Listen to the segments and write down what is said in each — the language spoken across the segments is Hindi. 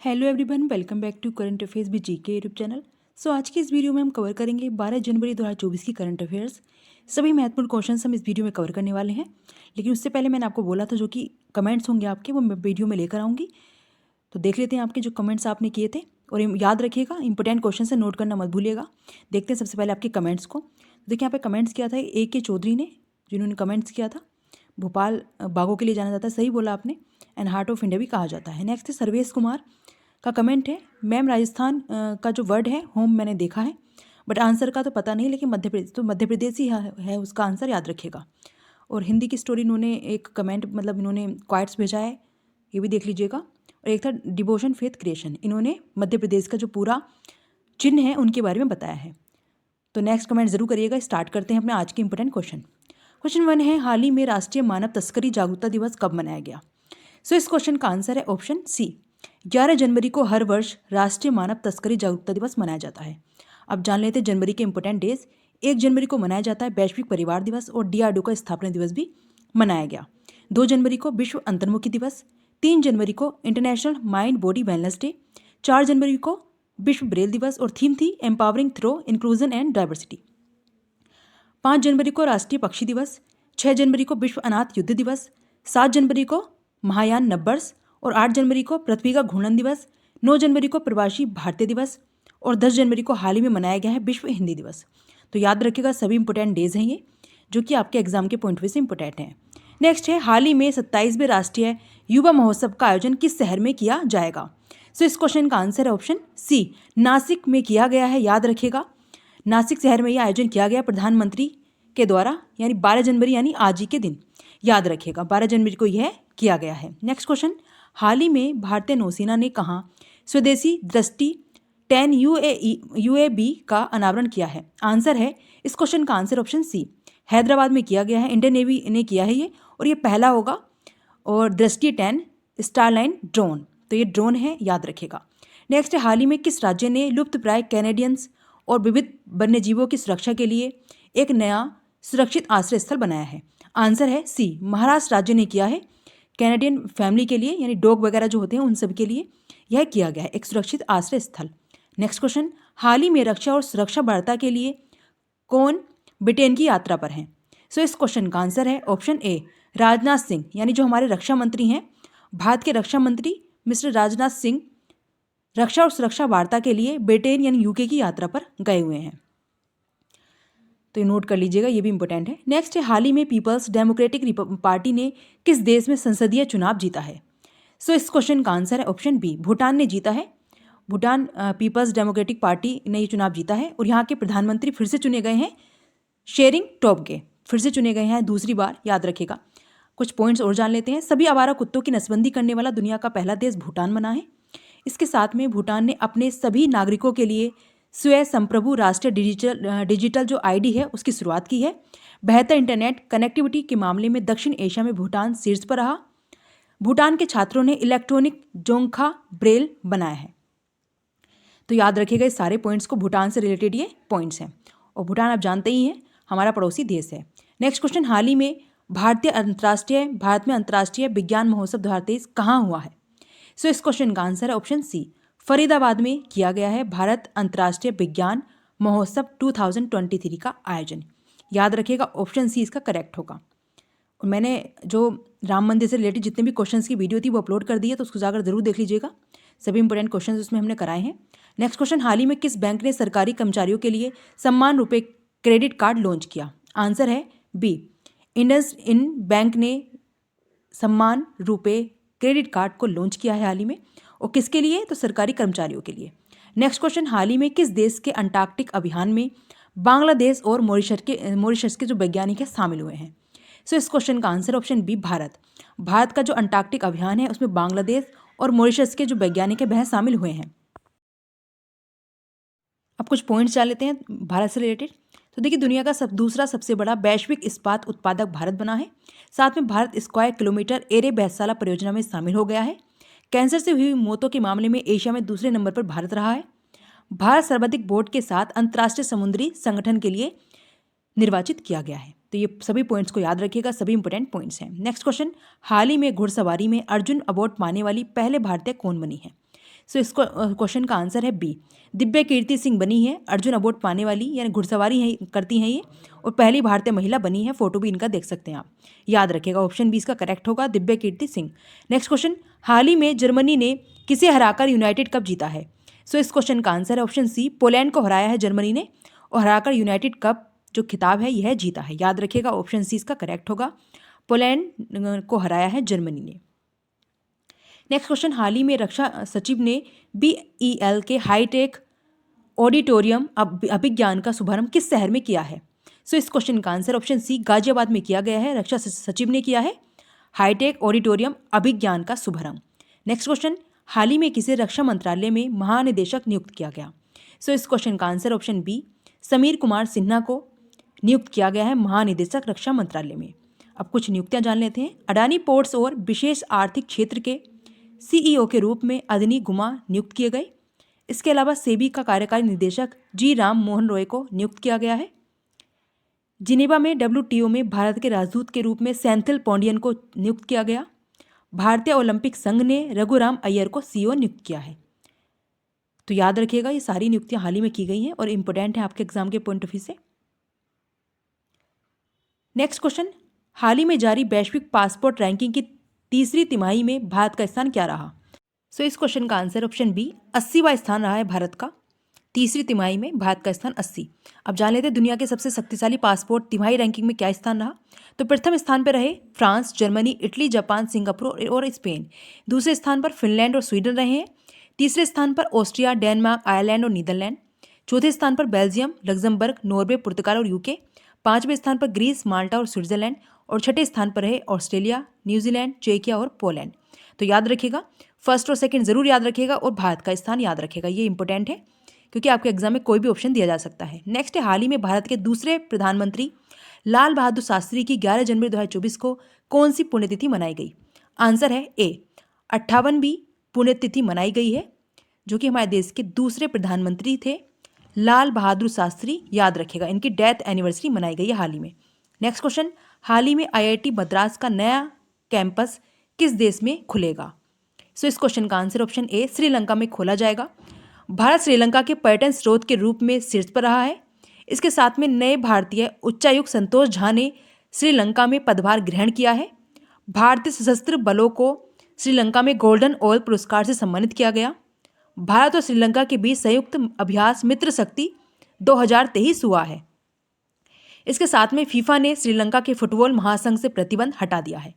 Hello everyone, welcome back to current affairs with GK YouTube channel. So आज की इस वीडियो में हम कवर करेंगे 12 जनवरी 2024 की करंट अफेयर्स। सभी महत्वपूर्ण क्वेश्चंस हम इस वीडियो में कवर करने वाले हैं, लेकिन उससे पहले मैंने आपको बोला था जो कि कमेंट्स होंगे आपके वो मैं वीडियो में लेकर आऊँगी। तो देख लेते हैं आपके जो कमेंट्स आपने किए थे, और याद रखिएगा इंपॉर्टेंट क्वेश्चन से नोट करना मत भूलिएगा। देखते हैं सबसे पहले आपके कमेंट्स को। देखिए यहाँ पे कमेंट्स किया था AK चौधरी ने, जिन्होंने कमेंट्स किया था। भोपाल बागों के लिए जाना जाता है, सही बोला आपने, एंड हार्ट ऑफ इंडिया भी कहा जाता है। नेक्स्ट है सर्वेश कुमार का कमेंट है, मैम राजस्थान का जो वर्ड है होम मैंने देखा है, बट आंसर का तो पता नहीं, लेकिन मध्य प्रदेश तो मध्य प्रदेश ही है उसका आंसर, याद रखिएगा। और हिंदी की स्टोरी इन्होंने एक कमेंट मतलब इन्होंने क्वाइट्स भेजा है, ये भी देख लीजिएगा। और एक था डिवोशन फेथ क्रिएशन, इन्होंने मध्य प्रदेश का जो पूरा चिन्ह है उनके बारे में बताया है। तो नेक्स्ट कमेंट जरूर करिएगा। स्टार्ट करते हैं अपने आज के इंपॉर्टेंट क्वेश्चन। क्वेश्चन 1 है, हाल ही में राष्ट्रीय मानव तस्करी जागरूकता दिवस कब मनाया गया? सो इस क्वेश्चन का आंसर है ऑप्शन सी, 11 जनवरी को हर वर्ष राष्ट्रीय मानव तस्करी जागरूकता दिवस मनाया जाता है। अब जान लेते हैं जनवरी के इंपॉर्टेंट डेज। 1 जनवरी को मनाया जाता है वैश्विक परिवार दिवस, और DRDO का स्थापना दिवस भी मनाया गया। 2 जनवरी को विश्व अंतर्मुखी दिवस, 3 जनवरी को international mind body wellness day, 4 जनवरी को विश्व ब्रेल दिवस और थीम थी empowering through inclusion and diversity. 5 जनवरी को राष्ट्रीय पक्षी दिवस, 6 जनवरी को विश्व अनाथ युद्ध दिवस, 7 जनवरी को महायान नववर्ष और 8 जनवरी को पृथ्वी का घूर्णन दिवस, 9 जनवरी को प्रवासी भारतीय दिवस और 10 जनवरी को हाल ही में मनाया गया है विश्व हिंदी दिवस। तो याद रखिएगा, सभी इंपॉर्टेंट डेज हैं ये, जो कि आपके एग्जाम के पॉइंट ऑफ व्यू से इंपॉर्टेंट हैं। नेक्स्ट है, हाल ही में 27वें राष्ट्रीय युवा महोत्सव का आयोजन किस शहर में किया जाएगा? सो इस क्वेश्चन का आंसर है ऑप्शन सी, नासिक में किया गया है। याद रखिएगा, नासिक शहर में यह आयोजन किया गया प्रधानमंत्री के द्वारा, यानी 12 जनवरी यानी आज ही के दिन। याद रखिएगा 12 जनवरी को यह किया गया है। नेक्स्ट क्वेश्चन, हाल ही में भारतीय नौसेना ने कहाँ स्वदेशी दृष्टि 10 UAB का अनावरण किया है? आंसर है, इस क्वेश्चन का आंसर ऑप्शन सी, हैदराबाद में किया गया है। इंडियन नेवी ने किया है ये, और ये पहला होगा। और दृष्टि 10 स्टारलाइन ड्रोन, तो ये ड्रोन है, याद रखिएगा। नेक्स्ट है, हाल ही में किस राज्य ने लुप्तप्राय कैनेडियंस और विविध वन्यजीवों की सुरक्षा के लिए एक नया सुरक्षित आश्रय स्थल बनाया है? आंसर है सी, महाराष्ट्र राज्य ने किया है। कैनेडियन फैमिली के लिए, यानी डॉग वगैरह जो होते हैं उन सब के लिए यह किया गया है एक सुरक्षित आश्रय स्थल। नेक्स्ट क्वेश्चन, हाल ही में रक्षा और सुरक्षा वार्ता के लिए कौन ब्रिटेन की यात्रा पर है? सो इस क्वेश्चन का आंसर है ऑप्शन ए, राजनाथ सिंह, यानी जो हमारे रक्षा मंत्री हैं, भारत के रक्षा मंत्री मिस्टर राजनाथ सिंह रक्षा और सुरक्षा वार्ता के लिए ब्रिटेन यानी UK की यात्रा पर गए हुए हैं। तो ये नोट कर लीजिएगा, ये भी इंपॉर्टेंट है। नेक्स्ट है, हाल ही में पीपल्स डेमोक्रेटिक पार्टी ने किस देश में संसदीय चुनाव जीता है? सो इस क्वेश्चन का आंसर है ऑप्शन बी, भूटान ने जीता है। भूटान पीपल्स डेमोक्रेटिक पार्टी ने ये चुनाव जीता है, और यहाँ के प्रधानमंत्री फिर से चुने गए हैं, शेरिंग टोब्गे फिर से चुने गए हैं दूसरी बार। याद रखेगा। कुछ पॉइंट्स और जान लेते हैं। सभी आवारा कुत्तों की नसबंदी करने वाला दुनिया का पहला देश भूटान बना है। इसके साथ में भूटान ने अपने सभी नागरिकों के लिए स्वयं संप्रभु राष्ट्रीय डिजिटल जो ID है उसकी शुरुआत की है। बेहतर इंटरनेट कनेक्टिविटी के मामले में दक्षिण एशिया में भूटान शीर्ष पर रहा। भूटान के छात्रों ने इलेक्ट्रॉनिक जोंगखा ब्रेल बनाया है। तो याद रखिएगा, इस सारे पॉइंट्स को, भूटान से रिलेटेड ये पॉइंट्स हैं, और भूटान आप जानते ही हैं हमारा पड़ोसी देश है। नेक्स्ट क्वेश्चन, हाल ही में भारत में अंतर्राष्ट्रीय विज्ञान महोत्सव 2023 कहाँ हुआ है? सो इस क्वेश्चन का आंसर है ऑप्शन सी, फरीदाबाद में किया गया है भारत अंतर्राष्ट्रीय विज्ञान महोत्सव 2023 का आयोजन। याद रखिएगा, ऑप्शन सी इसका करेक्ट होगा। और मैंने जो राम मंदिर से रिलेटेड जितने भी क्वेश्चंस की वीडियो थी वो अपलोड कर दी है, तो उसको जाकर जरूर देख लीजिएगा। सभी इंपॉर्टेंट क्वेश्चंस उसमें हमने कराए हैं। नेक्स्ट क्वेश्चन, हाल ही में किस बैंक ने सरकारी कर्मचारियों के लिए सम्मान रूपे क्रेडिट कार्ड लॉन्च किया? आंसर है बी, इंडसइंड बैंक ने सम्मान रूपे क्रेडिट कार्ड को लॉन्च किया है हाल ही में, और किसके लिए? तो सरकारी कर्मचारियों के लिए। नेक्स्ट क्वेश्चन, हाल ही में किस देश के अंटार्कटिक अभियान में बांग्लादेश और मॉरिशस के जो वैज्ञानिक हैं शामिल हुए हैं? सो इस क्वेश्चन का answer option B, Bharat. Bharat का जो अंटार्कटिक अभियान है उसमें बांग्लादेश और मॉरिशस के जो वैज्ञानिक हैं वह शामिल हुए हैं। अब कुछ पॉइंट्स जान लेते हैं भारत से रिलेटेड। तो देखिए, दुनिया का दूसरा सबसे बड़ा वैश्विक इस्पात उत्पादक भारत बना है। साथ में भारत स्क्वायर किलोमीटर एरे बैसाला परियोजना में शामिल हो गया है। कैंसर से हुई मौतों के मामले में एशिया में दूसरे नंबर पर भारत रहा है। भारत सर्वाधिक वोट के साथ अंतर्राष्ट्रीय समुद्री संगठन के लिए निर्वाचित किया गया है। तो ये सभी पॉइंट्स को याद रखिएगा, सभी इंपॉर्टेंट पॉइंट्स हैं। नेक्स्ट क्वेश्चन, हाल ही में घुड़सवारी में अर्जुन अवार्ड पाने वाली पहले भारतीय कौन बनी है? सो इस क्वेश्चन का आंसर है बी। दिव्या कीर्ति सिंह बनी है अर्जुन अवार्ड पाने वाली, यानी घुड़सवारी है करती हैं ये, और पहली भारतीय महिला बनी है। फोटो भी इनका देख सकते हैं आप। याद रखिएगा ऑप्शन बी इसका करेक्ट होगा, दिव्या कीर्ति सिंह। नेक्स्ट क्वेश्चन, हाल ही में जर्मनी ने किसे हराकर यूनाइटेड कप जीता है? सो इस क्वेश्चन का आंसर है ऑप्शन सी, पोलैंड को हराया है जर्मनी ने और हराकर यूनाइटेड कप जो खिताब है यह जीता है। याद रखिएगा ऑप्शन सी इसका करेक्ट होगा, पोलैंड को हराया है जर्मनी ने। नेक्स्ट क्वेश्चन, हाल ही में रक्षा सचिव ने BEL के हाईटेक ऑडिटोरियम अभिज्ञान का शुभारंभ किस शहर में किया है? सो इस क्वेश्चन का आंसर ऑप्शन सी, गाजियाबाद में किया गया है। रक्षा सचिव ने किया है हाईटेक ऑडिटोरियम अभिज्ञान का शुभारंभ। नेक्स्ट क्वेश्चन, हाल ही में किसे रक्षा मंत्रालय में महानिदेशक नियुक्त किया गया? सो इस क्वेश्चन का answer option B, Sameer Kumar Sinha को नियुक्त किया गया है महानिदेशक रक्षा मंत्रालय में। अब कुछ नियुक्तियां जान लेते हैं। अडानी पोर्ट्स और विशेष आर्थिक क्षेत्र के CEO के रूप में अदनी गुमा नियुक्त किए गए। इसके अलावा सेबी का कार्यकारी निदेशक जी राम मोहन रॉय को नियुक्त किया गया है। जिनेवा में WTO में भारत के राजदूत के रूप में सेंथिल पॉन्डियन को नियुक्त किया गया। भारतीय ओलंपिक संघ ने रघुराम अय्यर को CEO नियुक्त किया है। तो याद रखिएगा ये सारी नियुक्तियां हाल ही में की गई हैं और इंपॉर्टेंट है आपके एग्जाम के पॉइंट ऑफ व्यू से। नेक्स्ट क्वेश्चन, हाल ही में जारी वैश्विक पासपोर्ट रैंकिंग की तीसरी तिमाही में भारत का स्थान क्या रहा? सो इस क्वेश्चन का आंसर ऑप्शन बी, 80वां स्थान रहा है भारत का। तीसरी तिमाही में भारत का स्थान 80। अब जान लेते हैं दुनिया के सबसे शक्तिशाली पासपोर्ट तिमाही रैंकिंग में क्या स्थान रहा। तो प्रथम स्थान पर रहे France, Germany, Italy, Japan, Singapore और स्पेन। दूसरे स्थान पर फिनलैंड और स्वीडन रहे हैं। तीसरे स्थान पर ऑस्ट्रिया, डेनमार्क, आयरलैंड और नीदरलैंड। चौथे स्थान पर बेल्जियम, लग्जमबर्ग, नॉर्वे, पुर्तगाल और UK। पांचवें स्थान पर ग्रीस, माल्टा और स्विट्जरलैंड। और छठे स्थान पर रहे ऑस्ट्रेलिया, न्यूजीलैंड, चेकिया और पोलैंड। तो याद रखिएगा फर्स्ट और सेकंड जरूर याद रखिएगा और भारत का स्थान याद रखिएगा, ये इंपॉर्टेंट है क्योंकि आपके एग्जाम में कोई भी ऑप्शन दिया जा सकता है। नेक्स्ट है, हाल ही में भारत के दूसरे प्रधानमंत्री लाल बहादुर शास्त्री की 11 जनवरी 2024 को कौन सी पुण्यतिथि मनाई गई? आंसर है ए, 58वीं पुण्यतिथि मनाई गई है, जो कि हमारे देश के दूसरे प्रधानमंत्री थे लाल बहादुर शास्त्री। याद रखिएगा इनकी डेथ एनिवर्सरी मनाई गई है हाल ही में। नेक्स्ट क्वेश्चन, हाल ही में IIT मद्रास का नया कैंपस किस देश में खुलेगा? सो इस क्वेश्चन का आंसर ऑप्शन ए, श्रीलंका में खोला जाएगा। भारत श्रीलंका के पर्यटन स्रोत के रूप में शीर्ष पर रहा है। इसके साथ में नए भारतीय उच्चायुक्त संतोष झा ने श्रीलंका में पदभार ग्रहण किया है। भारतीय सशस्त्र बलों को श्रीलंका में गोल्डन ऑयल पुरस्कार से सम्मानित किया गया। भारत और श्रीलंका के बीच संयुक्त अभ्यास मित्र शक्ति 2023 हुआ है। इसके साथ में फीफा ने श्रीलंका के फुटबॉल महासंघ से प्रतिबंध हटा दिया है।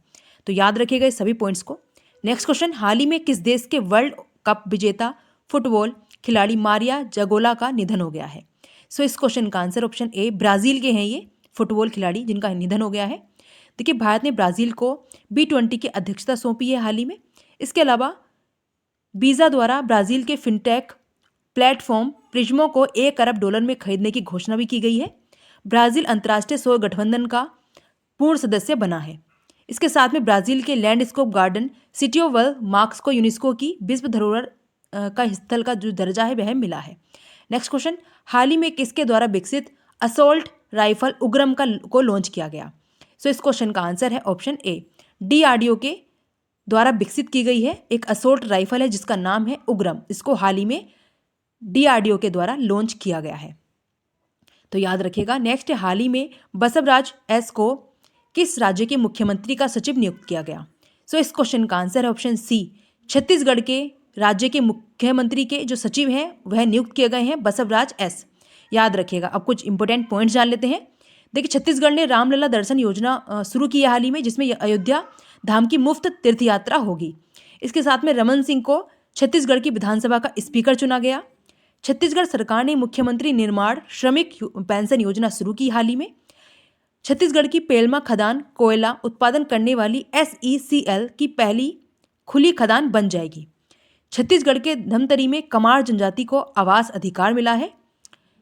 तो याद रखिएगा इस सभी पॉइंट्स को। नेक्स्ट क्वेश्चन, हाल ही में किस देश के वर्ल्ड कप विजेता फुटबॉल खिलाड़ी मारिया जगोला का निधन हो गया है? सो इस क्वेश्चन का आंसर ऑप्शन ए, ब्राजील के हैं ये फुटबॉल खिलाड़ी जिनका निधन हो गया है। देखिए भारत ने ब्राजील को B20 की अध्यक्षता सौंपी है हाल ही में। इसके अलावा वीज़ा द्वारा ब्राजील के फिनटेक प्लेटफॉर्म प्रिज्मो को $1 अरब में खरीदने की घोषणा भी की गई है। ब्राजील अंतर्राष्ट्रीय सौर गठबंधन का पूर्ण सदस्य बना है। इसके साथ में ब्राजील के landscape garden city of world marks को यूनेस्को की विश्व धरोहर का स्थल का जो दर्जा है वह मिला है। नेक्स्ट क्वेश्चन, हाल ही में किसके द्वारा विकसित असोल्ट राइफल उग्रम को लॉन्च किया गया? सो इस क्वेश्चन का आंसर है ऑप्शन ए, DRDO के द्वारा विकसित की गई है एक असोल्ट राइफल है जिसका नाम है उग्रम। इसको हाल ही में DRDO के द्वारा लॉन्च किया गया है, तो याद रखिएगा। नेक्स्ट है, हाल ही में बसवराज S को किस राज्य के मुख्यमंत्री का सचिव नियुक्त किया गया? सो इस क्वेश्चन का आंसर है ऑप्शन सी, छत्तीसगढ़ के राज्य के मुख्यमंत्री के जो सचिव हैं वह नियुक्त किए गए हैं बसवराज S। याद रखिएगा। अब कुछ इंपॉर्टेंट पॉइंट्स जान लेते हैं। देखिए छत्तीसगढ़ ने रामलला दर्शन योजना शुरू की है हाल ही में, जिसमें अयोध्या धाम की मुफ्त तीर्थ यात्रा होगी। इसके साथ में रमन सिंह को छत्तीसगढ़ की विधानसभा का स्पीकर चुना गया। छत्तीसगढ़ सरकार ने मुख्यमंत्री निर्माण श्रमिक पेंशन योजना शुरू की हाल ही में। छत्तीसगढ़ की पेलमा खदान कोयला उत्पादन करने वाली SECL की पहली खुली खदान बन जाएगी। छत्तीसगढ़ के धमतरी में कमार जनजाति को आवास अधिकार मिला है।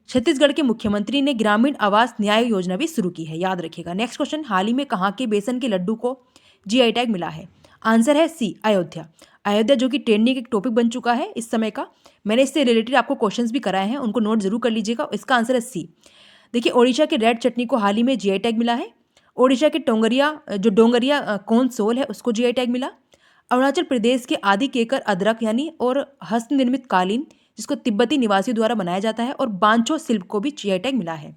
छत्तीसगढ़ के मुख्यमंत्री ने ग्रामीण आवास न्याय योजना भी शुरू की है। याद रखिएगा। नेक्स्ट क्वेश्चन, हाल ही में कहाँ के बेसन के लड्डू को GI टैग मिला है? आंसर है सी, अयोध्या। अयोध्या जो कि ट्रेंडिंग एक टॉपिक बन चुका है इस समय का। मैंने इससे रिलेटेड आपको क्वेश्चंस भी कराए हैं, उनको नोट जरूर कर लीजिएगा। इसका आंसर है सी। देखिए ओडिशा के रेड चटनी को हाल ही में GI टैग मिला है। ओडिशा के डोंगरिया कॉर्न सोल है उसको GI टैग मिला। अरुणाचल प्रदेश के आदि केकर अदरक यानी और हस्तनिर्मित कालीन जिसको तिब्बती निवासियों द्वारा बनाया जाता है और बांचो शिल्प को भी जीआई टैग मिला है।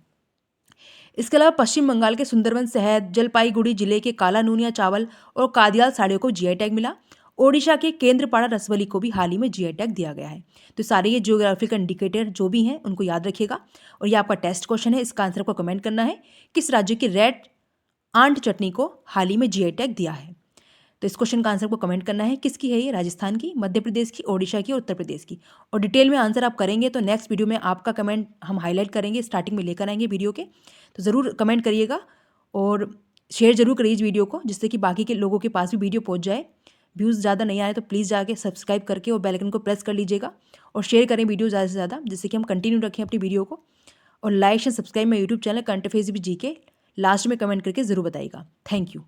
इसके अलावा पश्चिम बंगाल के सुंदरबन शहद, जलपाईगुड़ी जिले के काला नूनिया चावल और कादियाल साड़ियों को जीआई टैग मिला। ओडिशा के केंद्रपाड़ा रसवली को भी हाल ही में जीआई टैग दिया गया है। तो सारे ये ज्योग्राफिकल इंडिकेटर जो भी हैं उनको याद रखिएगा। और ये आपका टेस्ट क्वेश्चन है, इसका आंसर को कमेंट करना है। किस राज्य की रेड आंट चटनी को हाल ही में जीआई टैग दिया है? तो इस क्वेश्चन का आंसर को कमेंट करना है। किसकी है ये? राजस्थान की, मध्य प्रदेश की, ओडिशा की और उत्तर प्रदेश की। और डिटेल में आंसर आप करेंगे तो नेक्स्ट वीडियो में आपका कमेंट हम हाईलाइट करेंगे, स्टार्टिंग में लेकर आएंगे वीडियो के। तो ज़रूर कमेंट करिएगा और शेयर जरूर करिए इस वीडियो को, जिससे कि बाकी के लोगों के पास भी वीडियो पहुंच जाए। व्यूज़ ज़्यादा नहीं आए तो प्लीज़ जाके सब्सक्राइब करके और बेल आइकन को प्रेस कर लीजिएगा और शेयर करें वीडियो ज़्यादा से ज़्यादा, जिससे कि हम कंटिन्यू रखें अपनी वीडियो को। और लाइक एंड सब्सक्राइब मेरे YouTube channel current affairs with GK last में कमेंट करके ज़रूर बताइएगा। Thank you.